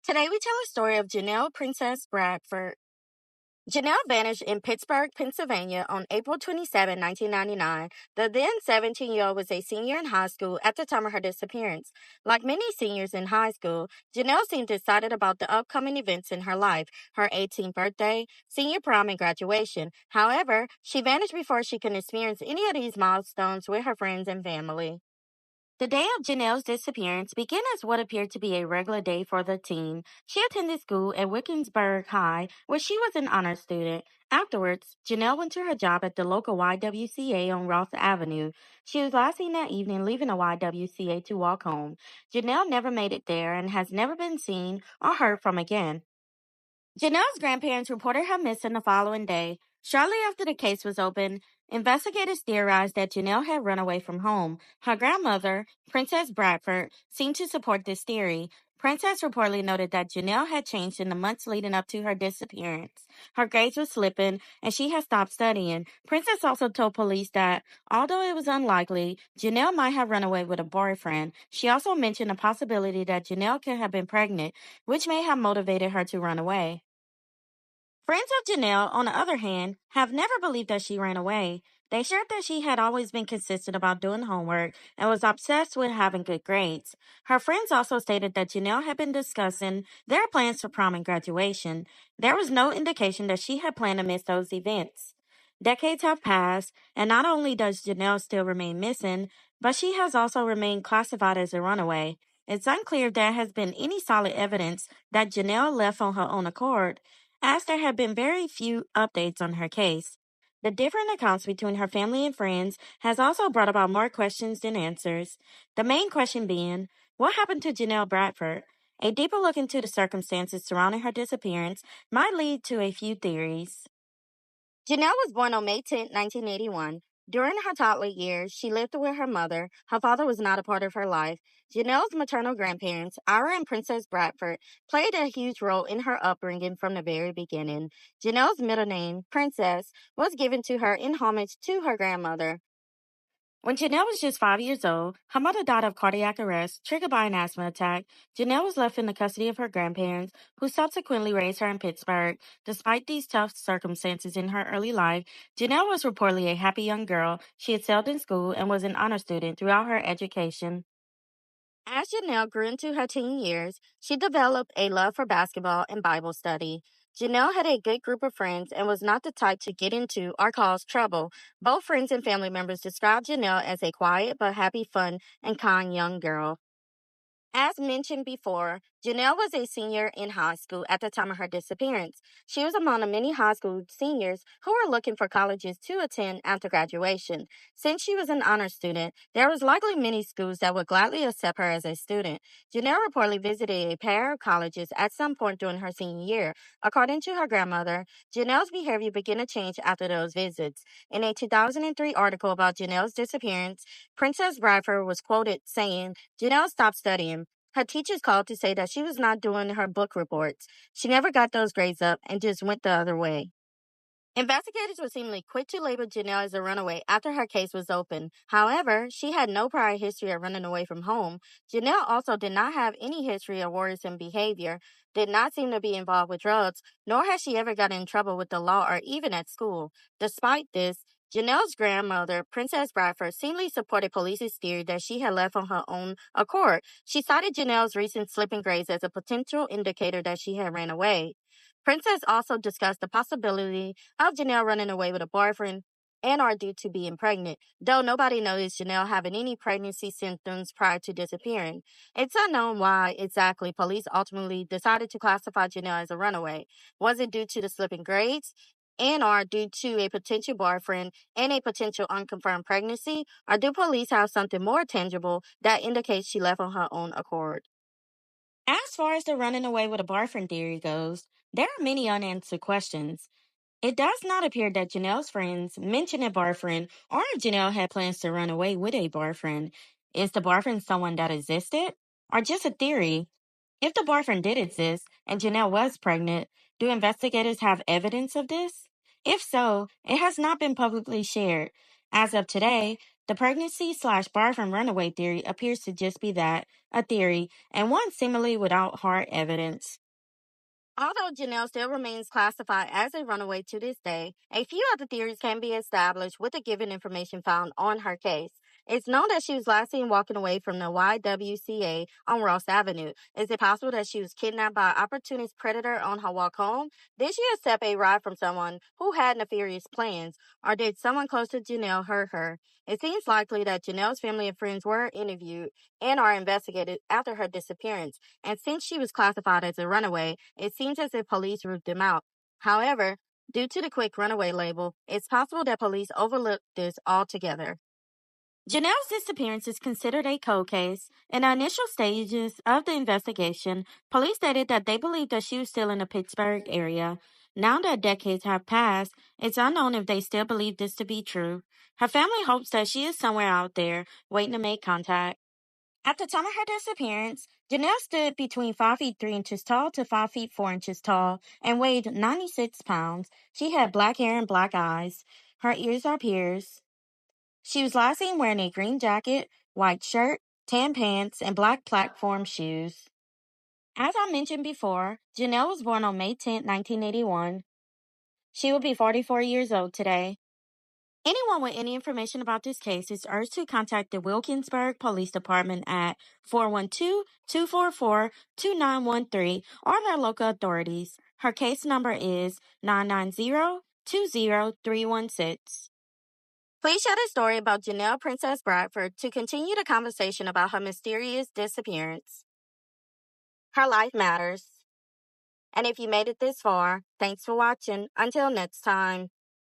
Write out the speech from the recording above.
Today we tell a story of Genelle Princess Bradford. Genelle vanished in Pittsburgh, Pennsylvania on April 27, 1999. The then 17-year-old was a senior in high school at the time of her disappearance. Like many seniors in high school, Genelle seemed excited about the upcoming events in her life, her 18th birthday, senior prom, and graduation. However, she vanished before she could experience any of these milestones with her friends and family. The day of Janelle's disappearance began as what appeared to be a regular day for the teen. She attended school at Wilkinsburg High, where she was an honor student. Afterwards, Janelle went to her job at the local YWCA on Ross Avenue. She was last seen that evening leaving the YWCA to walk home. Janelle never made it there and has never been seen or heard from again. Janelle's grandparents reported her missing the following day. Shortly after the case was opened, investigators theorized that Genelle had run away from home. Her grandmother, Princess Bradford, seemed to support this theory. Princess reportedly noted that Genelle had changed in the months leading up to her disappearance. Her grades were slipping, and she had stopped studying. Princess also told police that, although it was unlikely, Genelle might have run away with a boyfriend. She also mentioned the possibility that Genelle could have been pregnant, which may have motivated her to run away. Friends of Janelle, on the other hand, have never believed that she ran away. They shared that she had always been consistent about doing homework and was obsessed with having good grades. Her friends also stated that Janelle had been discussing their plans for prom and graduation. There was no indication that she had planned to miss those events. Decades have passed, and not only does Janelle still remain missing, but she has also remained classified as a runaway. It's unclear if there has been any solid evidence that Janelle left on her own accord, as there have been very few updates on her case. The different accounts between her family and friends has also brought about more questions than answers. The main question being, what happened to Genelle Bradford? A deeper look into the circumstances surrounding her disappearance might lead to a few theories. Janelle was born on May 10, 1981. During her toddler years, she lived with her mother. Her father was not a part of her life. Janelle's maternal grandparents, Ira and Princess Bradford, played a huge role in her upbringing from the very beginning. Janelle's middle name, Princess, was given to her in homage to her grandmother. When Janelle was just 5 years old, her mother died of cardiac arrest triggered by an asthma attack. Janelle was left in the custody of her grandparents, who subsequently raised her in Pittsburgh. Despite these tough circumstances in her early life, Janelle was reportedly a happy young girl. She excelled in school and was an honor student throughout her education. As Janelle grew into her teen years, she developed a love for basketball and Bible study. Janelle had a good group of friends and was not the type to get into or cause trouble. Both friends and family members described Janelle as a quiet but happy, fun, and kind young girl. As mentioned before, Janelle was a senior in high school at the time of her disappearance. She was among the many high school seniors who were looking for colleges to attend after graduation. Since she was an honor student, there was likely many schools that would gladly accept her as a student. Janelle reportedly visited a pair of colleges at some point during her senior year. According to her grandmother, Janelle's behavior began to change after those visits. In a 2003 article about Janelle's disappearance, Princess Bradford was quoted saying, Janelle stopped studying. Her teachers called to say that she was not doing her book reports. She never got those grades up and just went the other way. Investigators were seemingly quick to label Janelle as a runaway after her case was opened. However, she had no prior history of running away from home. Janelle also did not have any history of worrisome behavior, did not seem to be involved with drugs, nor has she ever gotten in trouble with the law or even at school. Despite this, Janelle's grandmother, Princess Bradford, seemingly supported police's theory that she had left on her own accord. She cited Janelle's recent slipping grades as a potential indicator that she had ran away. Princess also discussed the possibility of Janelle running away with a boyfriend and are due to being pregnant, though nobody noticed Janelle having any pregnancy symptoms prior to disappearing. It's unknown why exactly police ultimately decided to classify Janelle as a runaway. Was it due to the slipping grades? And are due to a potential boyfriend and a potential unconfirmed pregnancy? Or do police have something more tangible that indicates she left on her own accord? As far as the running away with a boyfriend theory goes, there are many unanswered questions. It does not appear that Janelle's friends mentioned a boyfriend or if Janelle had plans to run away with a boyfriend. Is the boyfriend someone that existed or just a theory? If the boyfriend did exist and Janelle was pregnant, do investigators have evidence of this? If so, it has not been publicly shared. As of today, The pregnancy/boyfriend runaway theory appears to just be that, a theory, and one seemingly without hard evidence. Although Genelle still remains classified as a runaway to this day, a few other theories can be established with the given information found on her case. It's known that she was last seen walking away from the YWCA on Ross Avenue. Is it possible that she was kidnapped by an opportunist predator on her walk home? Did she accept a ride from someone who had nefarious plans? Or did someone close to Genelle hurt her? It seems likely that Genelle's family and friends were interviewed and are investigated after her disappearance. And since she was classified as a runaway, it seems as if police ruled them out. However, due to the quick runaway label, it's possible that police overlooked this altogether. Genelle's disappearance is considered a cold case. In the initial stages of the investigation, police stated that they believed that she was still in the Pittsburgh area. Now that decades have passed, it's unknown if they still believe this to be true. Her family hopes that she is somewhere out there, waiting to make contact. At the time of her disappearance, Genelle stood between 5 feet 3 inches tall to 5 feet 4 inches tall and weighed 96 pounds. She had black hair and black eyes. Her ears are pierced. She was last seen wearing a green jacket, white shirt, tan pants, and black platform shoes. As I mentioned before, Genelle was born on May 10, 1981. She will be 44 years old today. Anyone with any information about this case is urged to contact the Wilkinsburg Police Department at 412-244-2913 or their local authorities. Her case number is 990-20316. Please share the story about Genelle Princess Bradford to continue the conversation about her mysterious disappearance. Her life matters. And if you made it this far, thanks for watching. Until next time.